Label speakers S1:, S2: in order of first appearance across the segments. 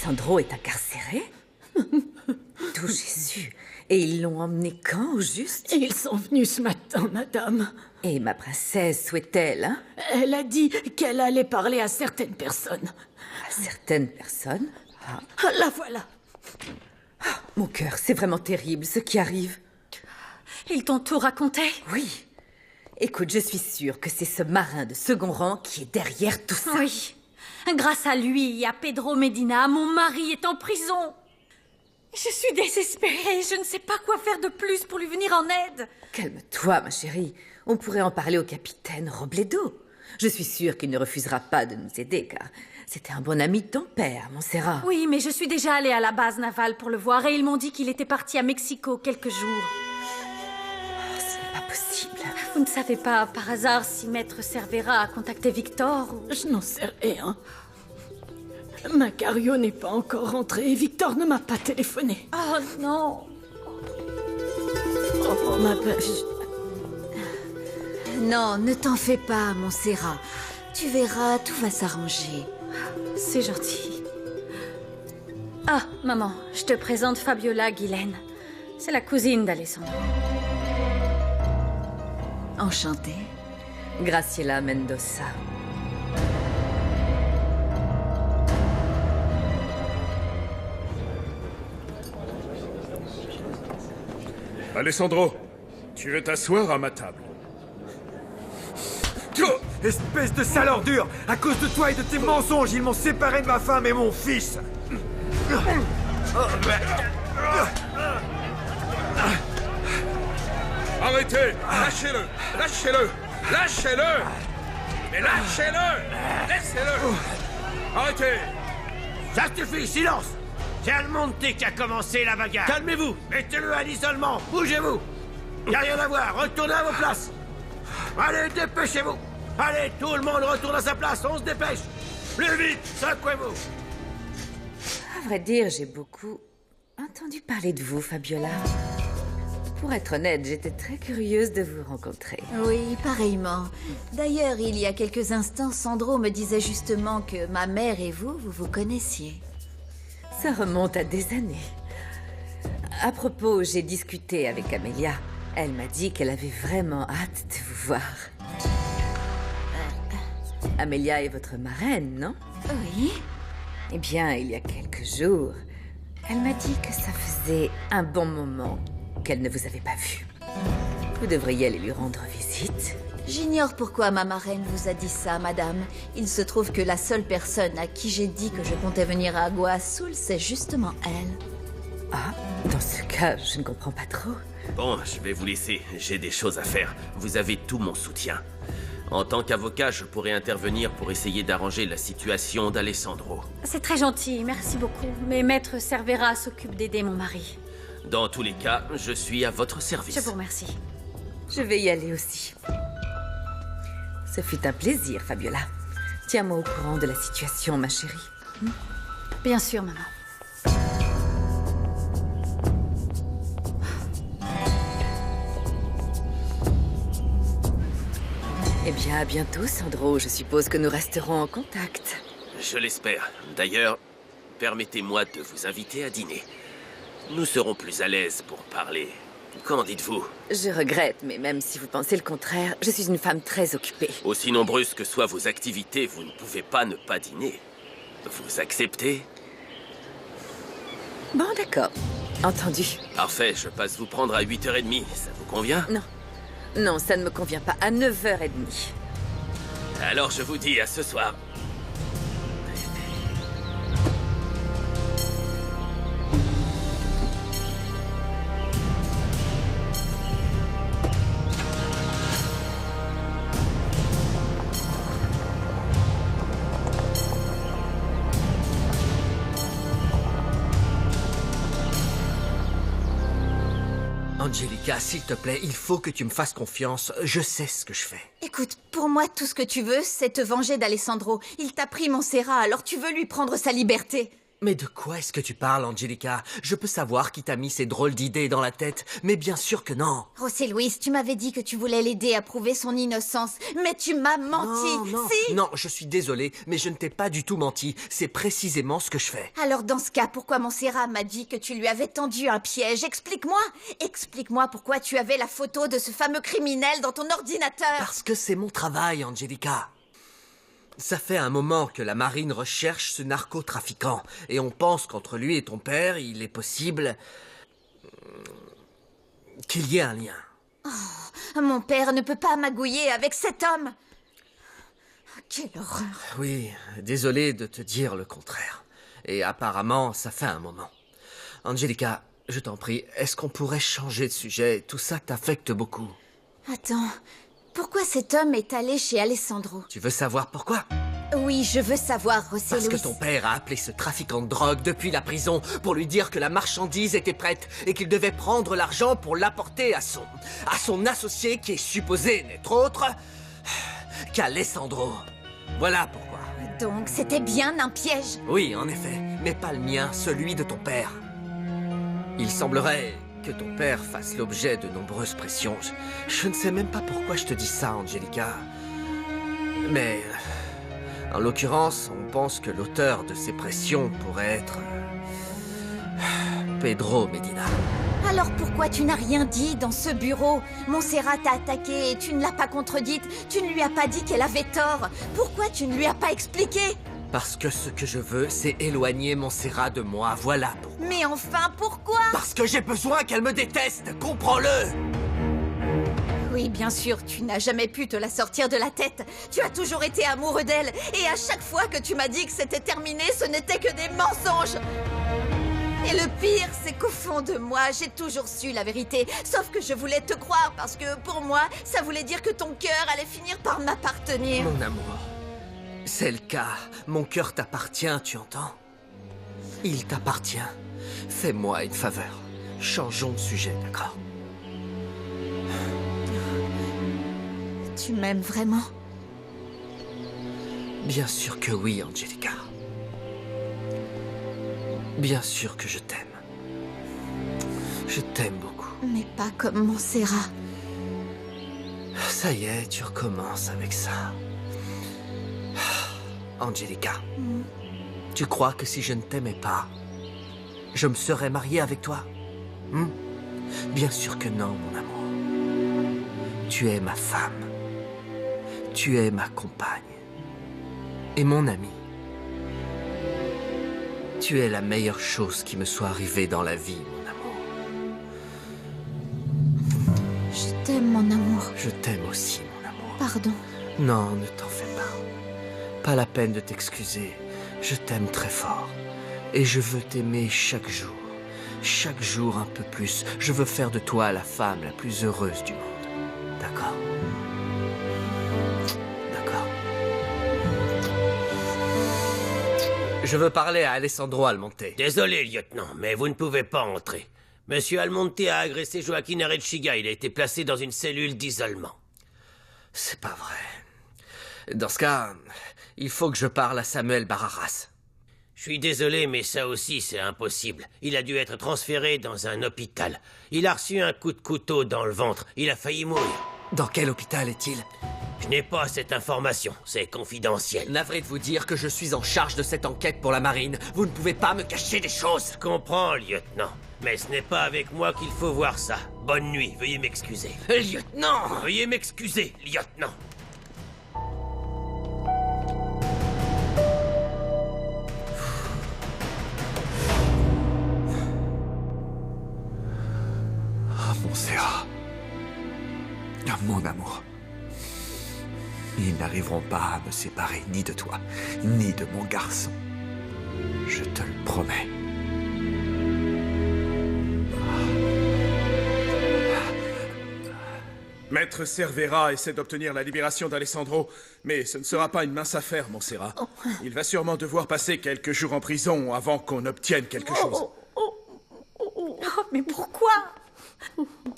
S1: Alessandro est incarcéré? Tout Jésus. Et ils l'ont emmené quand, au juste?
S2: Ils sont venus ce matin, madame.
S1: Et ma princesse, où est-elle, hein?
S2: Elle a dit qu'elle allait parler à certaines personnes.
S1: À certaines personnes?
S2: Ah, la voilà.
S1: Mon cœur, c'est vraiment terrible, ce qui arrive.
S3: Ils t'ont tout raconté?
S1: Oui. Écoute, je suis sûre que c'est ce marin de second rang qui est derrière tout ça.
S3: Oui. Grâce à lui et à Pedro Medina, mon mari est en prison. Je suis désespérée. Je ne sais pas quoi faire de plus pour lui venir en aide.
S1: Calme-toi, ma chérie. On pourrait en parler au capitaine Robledo. Je suis sûre qu'il ne refusera pas de nous aider, car c'était un bon ami de ton père, Montserrat.
S3: Oui, mais je suis déjà allée à la base navale pour le voir et ils m'ont dit qu'il était parti à Mexico quelques jours.
S1: Ce n'est pas possible.
S3: Vous ne savez pas, par hasard, si Maître Cervera a contacté Victor ou...
S2: Je n'en sais rien. Macario n'est pas encore rentré et Victor ne m'a pas téléphoné.
S3: Oh non.
S2: Oh, ma belle.
S4: Non, ne t'en fais pas, Montserrat. Tu verras, tout va s'arranger.
S3: C'est gentil. Ah, maman, je te présente Fabiola Guilaine. C'est la cousine d'Alessandro.
S4: Enchantée.
S1: Graciela Mendoza.
S5: Alessandro, tu veux t'asseoir à ma table?
S6: Espèce de sale ordure! À cause de toi et de tes mensonges, ils m'ont séparé de ma femme et mon fils!
S5: Arrêtez! Lâchez-le! Lâchez-le! Lâchez-le! Mais lâchez-le! Laissez-le! Arrêtez!
S7: Ça suffit, silence! C'est Almonte qui a commencé la bagarre. Calmez-vous! Mettez-le à l'isolement! Bougez-vous! Y a rien à voir, retournez à vos places! Allez, dépêchez-vous! Allez, tout le monde retourne à sa place, on se dépêche! Plus vite, secouez-vous!
S1: À vrai dire, j'ai beaucoup entendu parler de vous, Fabiola. Pour être honnête, j'étais très curieuse de vous rencontrer.
S4: Oui, pareillement. D'ailleurs, il y a quelques instants, Sandro me disait justement que ma mère et vous vous connaissiez.
S1: Ça remonte à des années. À propos, j'ai discuté avec Amelia. Elle m'a dit qu'elle avait vraiment hâte de vous voir. Amelia est votre marraine, non?
S4: Oui.
S1: Eh bien, il y a quelques jours, elle m'a dit que ça faisait un bon moment qu'elle ne vous avait pas vu. Vous devriez aller lui rendre visite.
S4: J'ignore pourquoi ma marraine vous a dit ça, madame. Il se trouve que la seule personne à qui j'ai dit que je comptais venir à Agua Azul, c'est justement elle.
S1: Ah, dans ce cas, je ne comprends pas trop.
S7: Bon, je vais vous laisser, j'ai des choses à faire. Vous avez tout mon soutien. En tant qu'avocat, je pourrais intervenir pour essayer d'arranger la situation d'Alessandro.
S3: C'est très gentil, merci beaucoup. Mais Maître Cervera s'occupe d'aider mon mari.
S7: Dans tous les cas, je suis à votre service.
S3: Je vous remercie.
S1: Je vais y aller aussi. Ce fut un plaisir, Fabiola. Tiens-moi au courant de la situation, ma chérie.
S3: Bien sûr, maman.
S1: Eh bien, à bientôt, Sandro. Je suppose que nous resterons en contact.
S7: Je l'espère. D'ailleurs, permettez-moi de vous inviter à dîner. Nous serons plus à l'aise pour parler. Qu'en dites-vous?
S1: Je regrette, mais même si vous pensez le contraire, je suis une femme très occupée.
S7: Aussi nombreuses que soient vos activités, vous ne pouvez pas ne pas dîner. Vous acceptez?
S1: Bon, d'accord. Entendu.
S7: Parfait, je passe vous prendre à 8h30. Ça vous convient?
S1: Non. Non, ça ne me convient pas. À 9h30.
S7: Alors je vous dis à ce soir.
S8: Angelica, s'il te plaît, il faut que tu me fasses confiance. Je sais ce que je fais.
S4: Écoute, pour moi, tout ce que tu veux, c'est te venger d'Alessandro. Il t'a pris Montserrat, alors tu veux lui prendre sa liberté.
S8: Mais de quoi est-ce que tu parles, Angelica? Je peux savoir qui t'a mis ces drôles d'idées dans la tête, mais bien sûr que non.
S4: José Luis, tu m'avais dit que tu voulais l'aider à prouver son innocence, mais tu m'as menti.
S8: Non,
S4: Si.
S8: non, je suis désolé, mais je ne t'ai pas du tout menti. C'est précisément ce que je fais.
S4: Alors dans ce cas, pourquoi Montserrat m'a dit que tu lui avais tendu un piège? Explique-moi. Explique-moi pourquoi tu avais la photo de ce fameux criminel dans ton ordinateur.
S8: Parce que c'est mon travail, Angelica. Ça fait un moment que la marine recherche ce narcotrafiquant, et on pense qu'entre lui et ton père, il est possible qu'il y ait un lien.
S4: Mon père ne peut pas magouiller avec cet homme. Quelle horreur.
S8: Oui, désolé de te dire le contraire. Et apparemment, ça fait un moment. Angelica, je t'en prie, est-ce qu'on pourrait changer de sujet? Tout ça t'affecte beaucoup.
S4: Attends, pourquoi cet homme est allé chez Alessandro?
S8: Tu veux savoir pourquoi?
S4: Oui, je veux savoir, José
S8: Parce que
S4: Luis.
S8: ton père a appelé ce trafiquant de drogue depuis la prison pour lui dire que la marchandise était prête et qu'il devait prendre l'argent pour l'apporter à son associé qui est supposé n'être autre qu'Alessandro. Voilà pourquoi.
S4: Donc c'était bien un piège.
S8: Oui, en effet, mais pas le mien, celui de ton père. Il semblerait que ton père fasse l'objet de nombreuses pressions. Je ne sais même pas pourquoi je te dis ça, Angelica. Mais, en l'occurrence, on pense que l'auteur de ces pressions pourrait être Pedro Medina.
S4: Alors pourquoi tu n'as rien dit dans ce bureau? Montserrat t'a attaqué et tu ne l'as pas contredite. Tu ne lui as pas dit qu'elle avait tort. Pourquoi tu ne lui as pas expliqué?
S8: Parce que ce que je veux, c'est éloigner Montserrat de moi, voilà pourquoi.
S4: Mais enfin, pourquoi?
S8: Parce que j'ai besoin qu'elle me déteste, comprends-le!
S4: Oui, bien sûr, tu n'as jamais pu te la sortir de la tête. Tu as toujours été amoureux d'elle. Et à chaque fois que tu m'as dit que c'était terminé, ce n'était que des mensonges. Et le pire, c'est qu'au fond de moi, j'ai toujours su la vérité. Sauf que je voulais te croire parce que, pour moi, ça voulait dire que ton cœur allait finir par m'appartenir.
S8: Mon amour, c'est le cas. Mon cœur t'appartient, tu entends? Il t'appartient. Fais-moi une faveur. Changeons de sujet, d'accord?
S4: Tu m'aimes vraiment?
S8: Bien sûr que oui, Angelica. Bien sûr que je t'aime. Je t'aime beaucoup.
S4: Mais pas comme Montserrat.
S8: Ça y est, tu recommences avec ça. Angelica, tu crois que si je ne t'aimais pas, je me serais marié avec toi? Bien sûr que non, mon amour. Tu es ma femme. Tu es ma compagne. Et mon ami. Tu es la meilleure chose qui me soit arrivée dans la vie, mon amour.
S4: Je t'aime, mon amour.
S8: Je t'aime aussi, mon amour.
S4: Pardon.
S8: Non, ne t'en fais pas. Pas la peine de t'excuser. Je t'aime très fort. Et je veux t'aimer chaque jour. Chaque jour un peu plus. Je veux faire de toi la femme la plus heureuse du monde. D'accord? D'accord. Je veux parler à Alessandro Almonte.
S7: Désolé, lieutenant, mais vous ne pouvez pas entrer. Monsieur Almonte a agressé Joaquin Arechiga. Il a été placé dans une cellule d'isolement.
S8: C'est pas vrai. Dans ce cas, il faut que je parle à Samuel Barraras.
S7: Je suis désolé, mais ça aussi, c'est impossible. Il a dû être transféré dans un hôpital. Il a reçu un coup de couteau dans le ventre. Il a failli mourir.
S8: Dans quel hôpital est-il?
S7: Je n'ai pas cette information. C'est confidentiel.
S8: Navré de vous dire que je suis en charge de cette enquête pour la marine. Vous ne pouvez pas me cacher des choses.
S7: Je comprends, lieutenant. Mais ce n'est pas avec moi qu'il faut voir ça. Bonne nuit, veuillez m'excuser.
S8: Lieutenant!
S7: Veuillez m'excuser, lieutenant.
S6: Montserrat. Mon amour. Ils n'arriveront pas à me séparer ni de toi, ni de mon garçon. Je te le promets.
S5: Maître Cervera essaie d'obtenir la libération d'Alessandro, mais ce ne sera pas une mince affaire, Montserrat. Il va sûrement devoir passer quelques jours en prison avant qu'on obtienne quelque chose.
S3: Oh, mais pourquoi?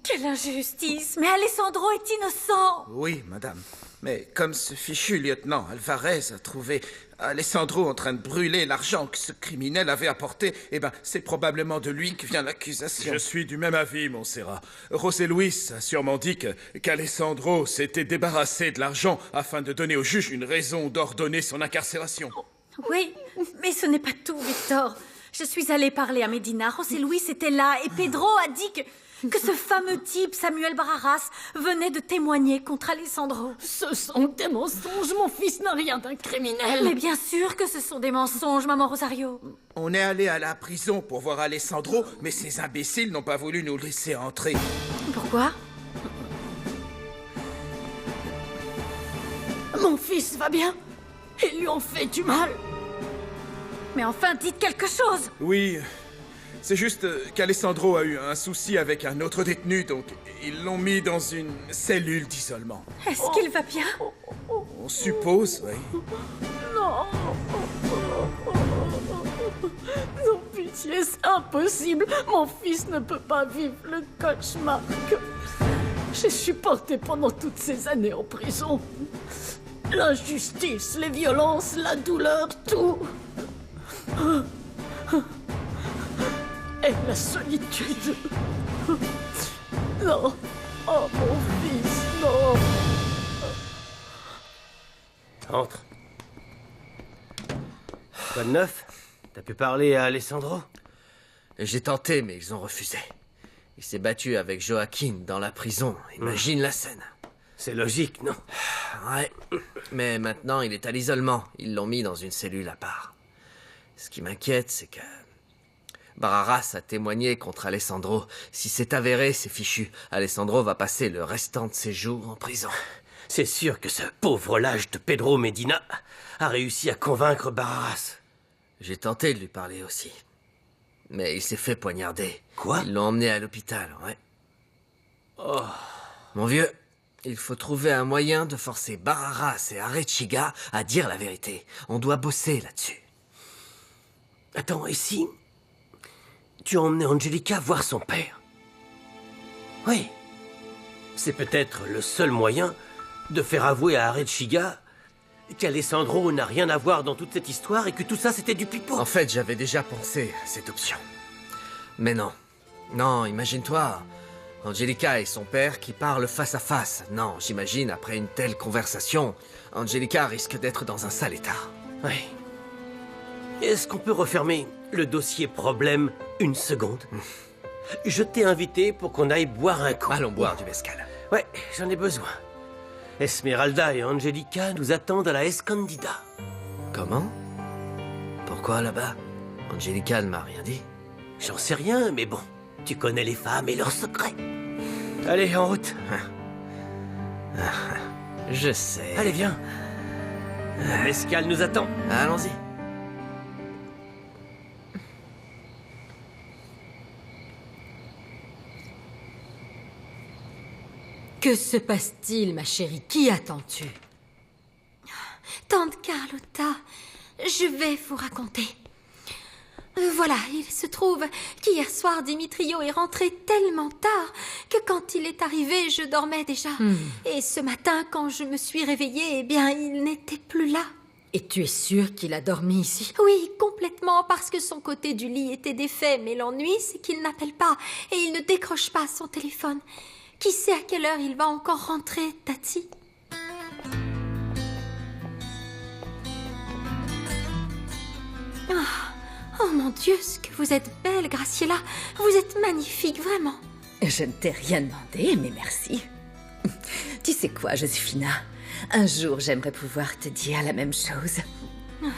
S3: Quelle injustice! Mais Alessandro est innocent!
S5: Oui, madame. Mais comme ce fichu lieutenant Alvarez a trouvé Alessandro en train de brûler l'argent que ce criminel avait apporté, eh ben, c'est probablement de lui que vient l'accusation. Je suis du même avis, Montserrat. José Luis a sûrement dit qu'Alessandro s'était débarrassé de l'argent afin de donner au juge une raison d'ordonner son incarcération.
S3: Oui, mais ce n'est pas tout, Victor. Je suis allée parler à Medina. José Luis était là et Pedro a dit que ce fameux type, Samuel Barraras, venait de témoigner contre Alessandro.
S2: Ce sont des mensonges, mon fils n'a rien d'un criminel.
S3: Mais bien sûr que ce sont des mensonges, maman Rosario.
S5: On est allé à la prison pour voir Alessandro, mais ces imbéciles n'ont pas voulu nous laisser entrer.
S3: Pourquoi?
S2: Mon fils va bien. Ils lui ont fait du mal.
S3: Mais enfin, dites quelque chose.
S5: Oui, c'est juste qu'Alessandro a eu un souci avec un autre détenu, donc ils l'ont mis dans une cellule d'isolement.
S3: Est-ce qu'il va bien?
S5: On suppose, oui.
S2: Non. Non, pitié, c'est impossible. Mon fils ne peut pas vivre le cauchemar que j'ai supporté pendant toutes ces années en prison. L'injustice, les violences, la douleur, tout. Et la solitude. Non. Oh, mon fils, non.
S7: Entre. Quoi de neuf? T'as pu parler à Alessandro?
S8: J'ai tenté, mais ils ont refusé. Il s'est battu avec Joaquin dans la prison. Imagine la scène.
S7: C'est logique, non?
S8: Ouais, mais maintenant il est à l'isolement. Ils l'ont mis dans une cellule à part. Ce qui m'inquiète, c'est que Barraras a témoigné contre Alessandro. Si c'est avéré, c'est fichu. Alessandro va passer le restant de ses jours en prison.
S7: C'est sûr que ce pauvre lâche de Pedro Medina a réussi à convaincre Barraras.
S8: J'ai tenté de lui parler aussi. Mais il s'est fait poignarder.
S7: Quoi?
S8: Ils l'ont emmené à l'hôpital, ouais.
S7: Oh.
S8: Mon vieux, il faut trouver un moyen de forcer Barraras et Arechiga à dire la vérité. On doit bosser là-dessus.
S7: Attends, et si tu as emmené Angelica voir son père? Oui. C'est peut-être le seul moyen de faire avouer à Arechiga qu'Alessandro n'a rien à voir dans toute cette histoire et que tout ça c'était du pipeau.
S8: En fait, j'avais déjà pensé à cette option. Mais non. Non, imagine-toi. Angelica et son père qui parlent face à face. Non, j'imagine, après une telle conversation, Angelica risque d'être dans un sale état.
S7: Oui. Est-ce qu'on peut refermer le dossier problème une seconde? Je t'ai invité pour qu'on aille boire un coup.
S8: Allons boire du mezcal.
S7: Ouais, j'en ai besoin. Esmeralda et Angelica nous attendent à la Escondida.
S8: Comment? Pourquoi là-bas? Angelica ne m'a rien dit.
S7: J'en sais rien, mais bon, tu connais les femmes et leurs secrets. Allez, en route.
S8: Je sais.
S7: Allez, viens. La mescale nous attend.
S8: Allons-y.
S9: Que se passe-t-il, ma chérie? Qui attends-tu?
S10: Tante Carlotta, je vais vous raconter. Voilà, il se trouve qu'hier soir, Dimitrio est rentré tellement tard que quand il est arrivé, je dormais déjà. Et ce matin, quand je me suis réveillée, eh bien, il n'était plus là.
S9: Et tu es sûre qu'il a dormi ici?
S10: Oui, complètement, parce que son côté du lit était défait. Mais l'ennui, c'est qu'il n'appelle pas et il ne décroche pas son téléphone. Qui sait à quelle heure il va encore rentrer, Tati? Oh mon Dieu, ce que vous êtes belle, Graciela. Vous êtes magnifique, vraiment.
S1: Je ne t'ai rien demandé, mais merci. Tu sais quoi, Josefina? Un jour, j'aimerais pouvoir te dire la même chose.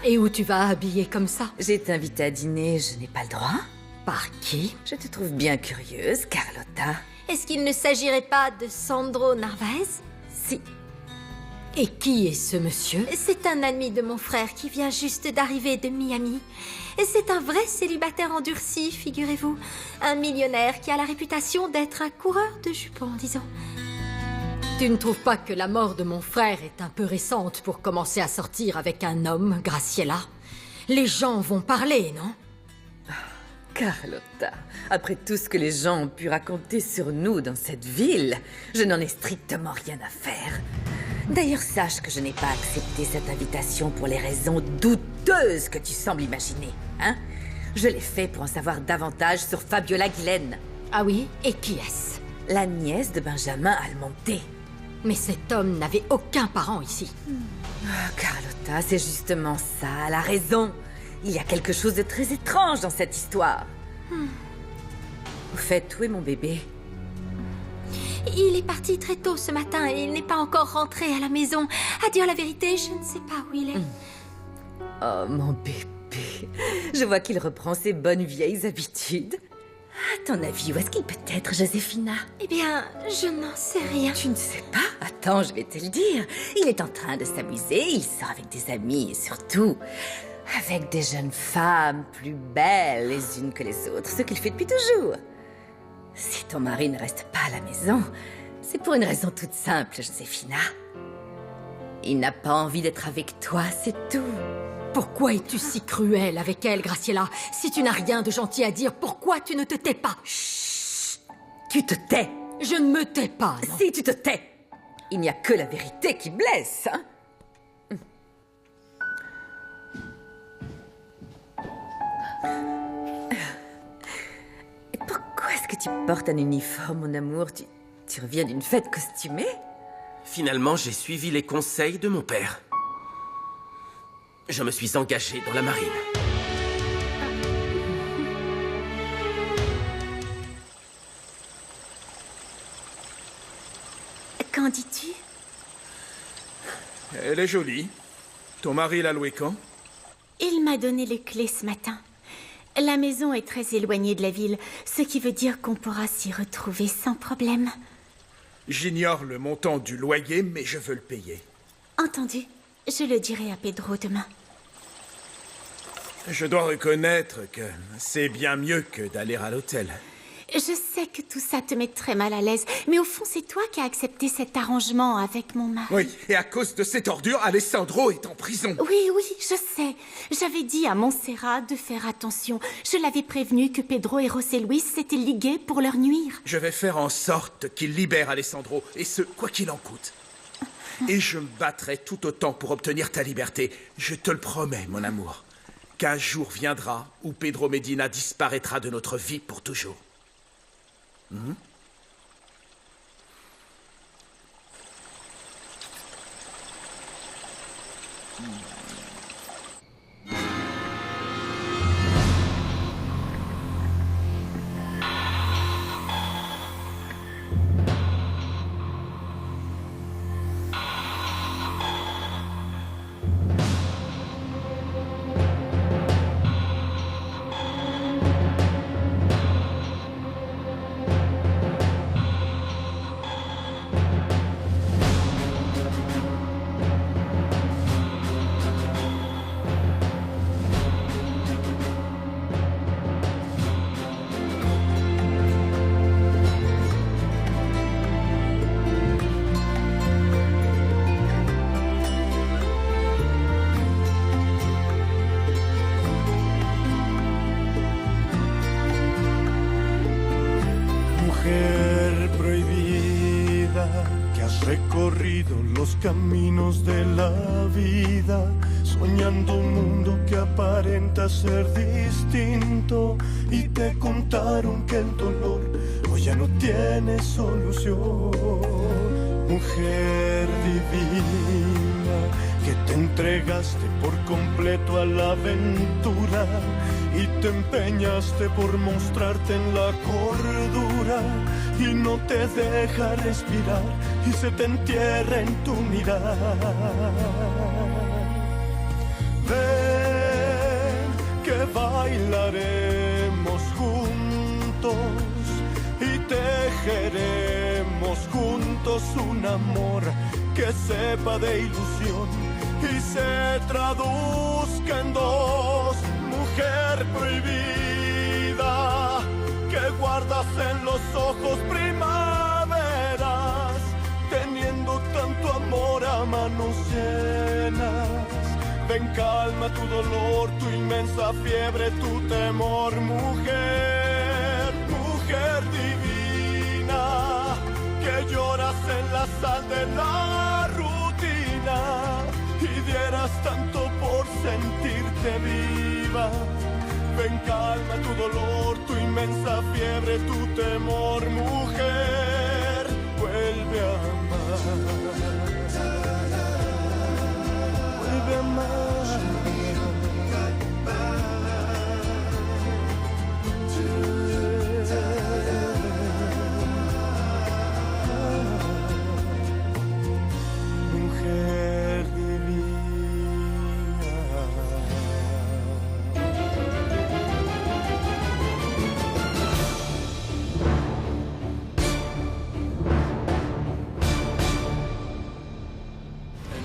S9: Et où tu vas habiller comme ça?
S1: J'ai été invitée à dîner, je n'ai pas le droit.
S9: Par qui?
S1: Je te trouve bien curieuse, Carlotta.
S10: Est-ce qu'il ne s'agirait pas de Sandro Narvaez?
S1: Si.
S9: Et qui est ce monsieur?
S10: C'est un ami de mon frère qui vient juste d'arriver de Miami. Et c'est un vrai célibataire endurci, figurez-vous. Un millionnaire qui a la réputation d'être un coureur de jupons, disons.
S9: Tu ne trouves pas que la mort de mon frère est un peu récente pour commencer à sortir avec un homme, Graciela? Les gens vont parler, non?
S1: Carlotta, après tout ce que les gens ont pu raconter sur nous dans cette ville, je n'en ai strictement rien à faire. D'ailleurs, sache que je n'ai pas accepté cette invitation pour les raisons douteuses que tu sembles imaginer, hein? Je l'ai fait pour en savoir davantage sur Fabiola Glenn.
S9: Ah oui? Et qui est-ce?
S1: La nièce de Benjamin Almonte.
S9: Mais cet homme n'avait aucun parent ici.
S1: Ah, Carlotta, c'est justement ça, elle a raison. Il y a quelque chose de très étrange dans cette histoire. Au fait, où est mon bébé?
S10: Il est parti très tôt ce matin et il n'est pas encore rentré à la maison. À dire la vérité, je ne sais pas où il est.
S1: Oh, mon bébé. Je vois qu'il reprend ses bonnes vieilles habitudes. À ton avis, où est-ce qu'il peut être, Joséphina?
S10: Eh bien, je n'en sais rien.
S1: Tu ne sais pas? Attends, je vais te le dire. Il est en train de s'amuser, il sort avec des amis et surtout avec des jeunes femmes plus belles les unes que les autres, ce qu'il fait depuis toujours. Si ton mari ne reste pas à la maison, c'est pour une raison toute simple, Joséphina. Il n'a pas envie d'être avec toi, c'est tout.
S9: Pourquoi es-tu si cruelle avec elle, Graciela? Si tu n'as rien de gentil à dire, pourquoi tu ne te tais pas?
S1: Chut! Tu te tais!
S9: Je ne me tais pas, non.
S1: Si, tu te tais! Il n'y a que la vérité qui blesse, hein? Et pourquoi est-ce que tu portes un uniforme, mon amour? Tu reviens d'une fête costumée?
S11: Finalement, j'ai suivi les conseils de mon père. Je me suis engagé dans la marine.
S10: Qu'en dis-tu?
S5: Elle est jolie. Ton mari l'a louée quand?
S10: Il m'a donné les clés ce matin. La maison est très éloignée de la ville, ce qui veut dire qu'on pourra s'y retrouver sans problème.
S5: J'ignore le montant du loyer, mais je veux le payer.
S10: Entendu. Je le dirai à Pedro demain.
S5: Je dois reconnaître que c'est bien mieux que d'aller à l'hôtel.
S10: Je sais que tout ça te met très mal à l'aise, mais au fond, c'est toi qui as accepté cet arrangement avec mon mari.
S5: Oui, et à cause de cette ordure, Alessandro est en prison.
S10: Oui, je sais. J'avais dit à Montserrat de faire attention. Je l'avais prévenu que Pedro et José Luis s'étaient ligués pour leur nuire.
S5: Je vais faire en sorte qu'il libère Alessandro, et ce, quoi qu'il en coûte. Et je me battrai tout autant pour obtenir ta liberté. Je te le promets, mon amour. Qu'un jour viendra où Pedro Medina disparaîtra de notre vie pour toujours.
S12: Recorrido los caminos de la vida, soñando un mundo que aparenta ser distinto, y te contaron que el dolor hoy ya no tiene solución. Mujer divina, que te entregaste por completo a la aventura y te empeñaste por mostrarte en la cordura, y no te deja respirar y se te entierra en tu mirar. Ven que bailaremos juntos y tejeremos juntos un amor que sepa de ilusión y se traduzca en dos. Mujer prohibida, que guardas en los ojos primaveras, teniendo tanto amor a manos llenas. Ven, calma tu dolor, tu inmensa fiebre, tu temor, mujer, mujer divina, que lloras en la sal de la rutina esperas tanto por sentirte viva. Ven, calma tu dolor, tu inmensa fiebre, tu temor, mujer. Vuelve a amar. Vuelve a amar.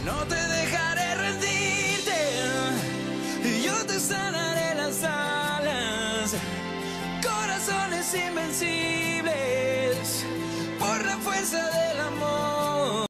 S13: No te dejaré rendirte, yo te sanaré las alas. Corazones invencibles por la fuerza de